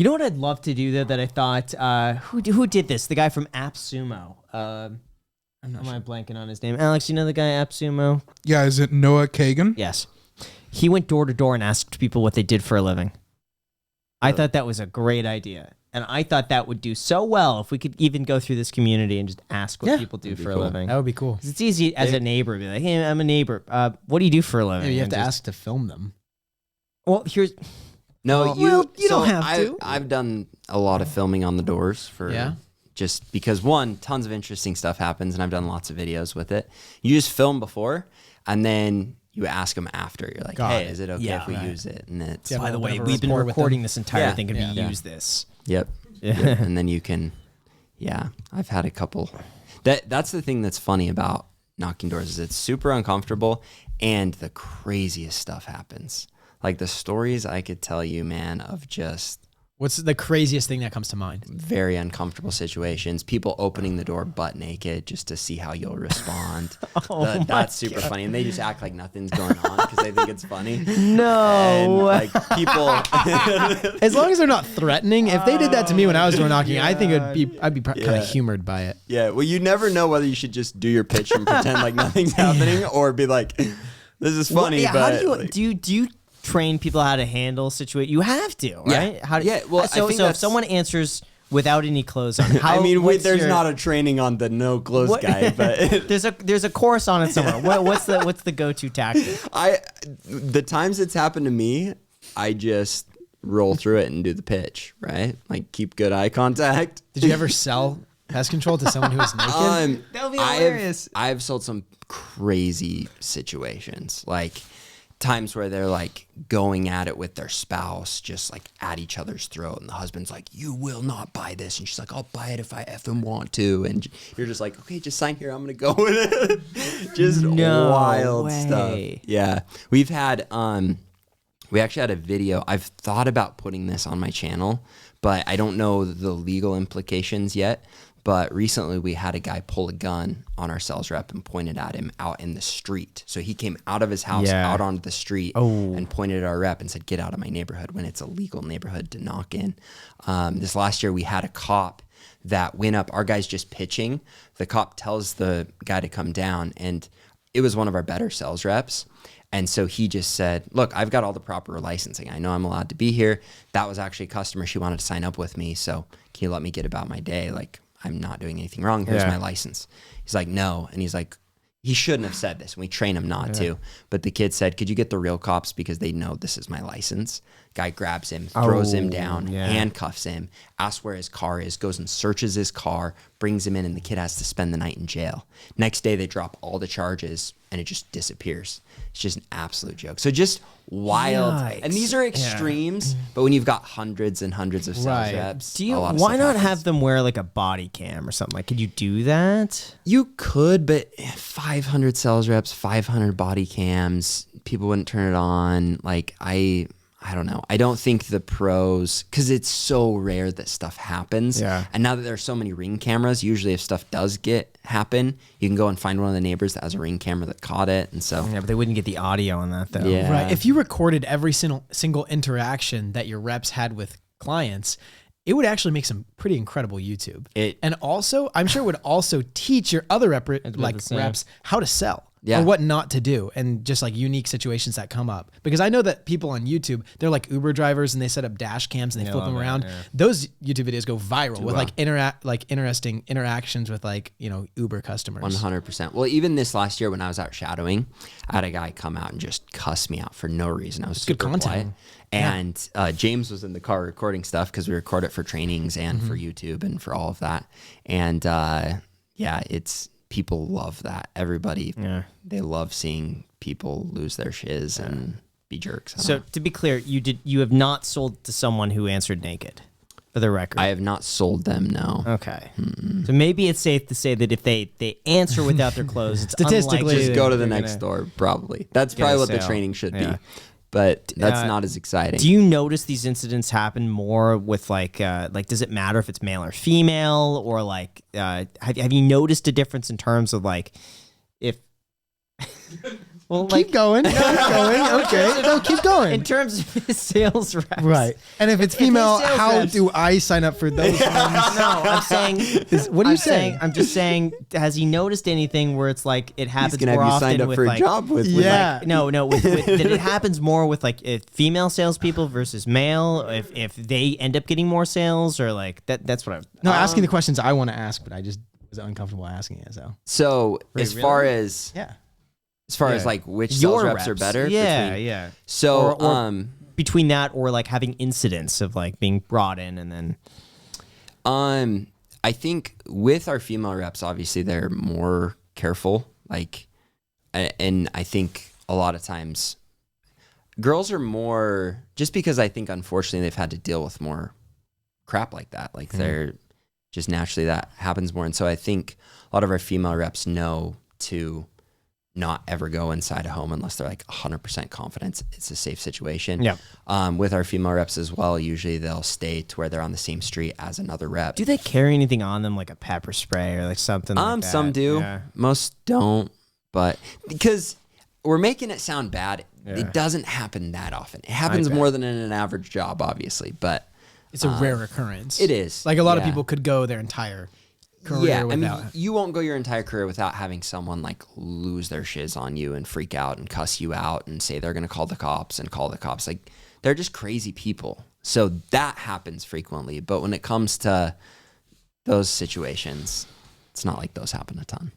You know what I'd love to do though that I thought who did this? The guy from AppSumo. Am I blanking on his name? Alex, you know the guy AppSumo? Yeah, is it Noah Kagan? Yes. He went door to door and asked people what they did for a living. I thought that was a great idea. And I thought that would do so well if we could even go through this community and just ask what people do for a living. That would be cool. 'Cause it's easy as a neighbor to be like, hey, I'm a neighbor. What do you do for a living? Maybe you have And to just- ask to film them. Well, here's... No, you don't have to. I've done a lot of filming on the doors for just because one, tons of interesting stuff happens, and I've done lots of videos with it. You just film before, and then you ask them after. You're like, hey, is it okay if we use it? And it's by the way, we've been recording this entire thing. Can we use this? Yep. And then you can, I've had a couple. That's the thing that's funny about knocking doors is it's super uncomfortable, and the craziest stuff happens. Like the stories I could tell you, man, of just... What's the craziest thing that comes to mind? Very uncomfortable situations. People opening the door butt naked just to see how you'll respond. That's super funny. And they just act like nothing's going on because they think it's funny. No. And like people... As long as they're not threatening. If they did that to me when I was door knocking, I think I'd be kind of humored by it. Yeah, well, you never know whether you should just do your pitch and pretend like nothing's happening or be like, this is funny, but... How do you train people how to handle situations? You have to, right? Well, so if someone answers without any clothes on, how, there's not a training on the no clothes guy, but there's a course on it somewhere. What's the go-to tactic? The times it's happened to me, I just roll through it and do the pitch, right? Like keep good eye contact. Did you ever sell pest control to someone who was naked? That would be hilarious. I've sold some crazy situations, like times where they're like going at it with their spouse, just like at each other's throat, and the husband's like, you will not buy this, and she's like, I'll buy it if I effing want to, and you're just like, okay, just sign here, I'm gonna go with it. Just wild stuff. Yeah, we've had we actually had a video. I've thought about putting this on my channel, but I don't know the legal implications yet. But recently we had a guy pull a gun on our sales rep and pointed at him out in the street. So he came out of his house out onto the street and pointed at our rep and said, get out of my neighborhood, when it's a legal neighborhood to knock in. This last year we had a cop that went up. Our guy's just pitching. The cop tells the guy to come down, and it was one of our better sales reps. And so he just said, look, I've got all the proper licensing. I know I'm allowed to be here. That was actually a customer. She wanted to sign up with me. So can you let me get about my day? Like, I'm not doing anything wrong. Here's my license. He's like, no. And he's like, he shouldn't have said this. And we train him not to. But the kid said, could you get the real cops because they know this is my license? Guy grabs him, throws him down, handcuffs him, asks where his car is, goes and searches his car, brings him in, and the kid has to spend the night in jail. Next day, they drop all the charges, and it just disappears. It's just an absolute joke. So just wild. Yikes. And these are extremes, but when you've got hundreds and hundreds of sales reps, why not have them wear like a body cam or something? Like, could you do that? You could, but 500 sales reps, 500 body cams, people wouldn't turn it on. Like, I don't know. I don't think the pros, because it's so rare that stuff happens. Yeah. And now that there's so many Ring cameras, usually if stuff does happen, you can go and find one of the neighbors that has a Ring camera that caught it. And so, Yeah, but they wouldn't get the audio on that though. Yeah. Right. If you recorded every single interaction that your reps had with clients, it would actually make some pretty incredible YouTube. And also, I'm sure it would also teach your other reps how to sell. Or what not to do, and just like unique situations that come up. Because I know that people on YouTube, they're like Uber drivers and they set up dash cams and they flip them around. Yeah. Those YouTube videos go viral with like interesting interactions with like, you know, Uber customers. 100%. Well, even this last year when I was out shadowing, I had a guy come out and just cuss me out for no reason. I was super good content. quiet. And James was in the car recording stuff because we record it for trainings and for YouTube and for all of that. And people love that. Everybody, they love seeing people lose their shiz and be jerks. So to be clear, you have not sold to someone who answered naked, for the record. I have not sold them, no. Okay. So maybe it's safe to say that if they answer without their clothes, it's statistically, just go to the next door, probably. That's probably what the training should be. But that's not as exciting. Do you notice these incidents happen more with like does it matter if it's male or female, or like have you noticed a difference in terms of like if Well, keep going. Keep going. Okay. No, keep going. in terms of his sales reps. Right. And if it's female, sales how reps- do I sign up for those ones? No, I'm saying. What are you saying? I'm just saying. Has he noticed anything where it's like it happens He's gonna more have you often signed up with for like a job with Yeah. like, no with that it happens more with like female salespeople versus male if they end up getting more sales or like that's what I'm. No, asking the questions I want to ask, but I just was uncomfortable asking it. So Wait, as far really? as Yeah. like which Your sales reps are better, Yeah, between- yeah. So Or between that or like having incidents of like being brought in and then. I think with our female reps, obviously they're more careful. Like, and I think a lot of times girls are more, just because I think unfortunately they've had to deal with more crap like that. Like they're just naturally that happens more. And so I think a lot of our female reps know to not ever go inside a home unless they're like 100% confident it's a safe situation. Yeah. With our female reps as well, usually they'll stay to where they're on the same street as another rep. Do they carry anything on them like a pepper spray or like something like that? Some do. Yeah. Most don't. But because we're making it sound bad, Yeah. it doesn't happen that often. It happens bet. more than in an average job, obviously, but It's a rare occurrence. it is. Like a lot of Yeah. people could go their entire career Yeah, I mean, without. you won't go your entire career without having someone like lose their shiz on you and freak out and cuss you out and say they're going to call the cops and call the cops. Like, they're just crazy people. So that happens frequently. But when it comes to those situations, it's not like those happen a ton.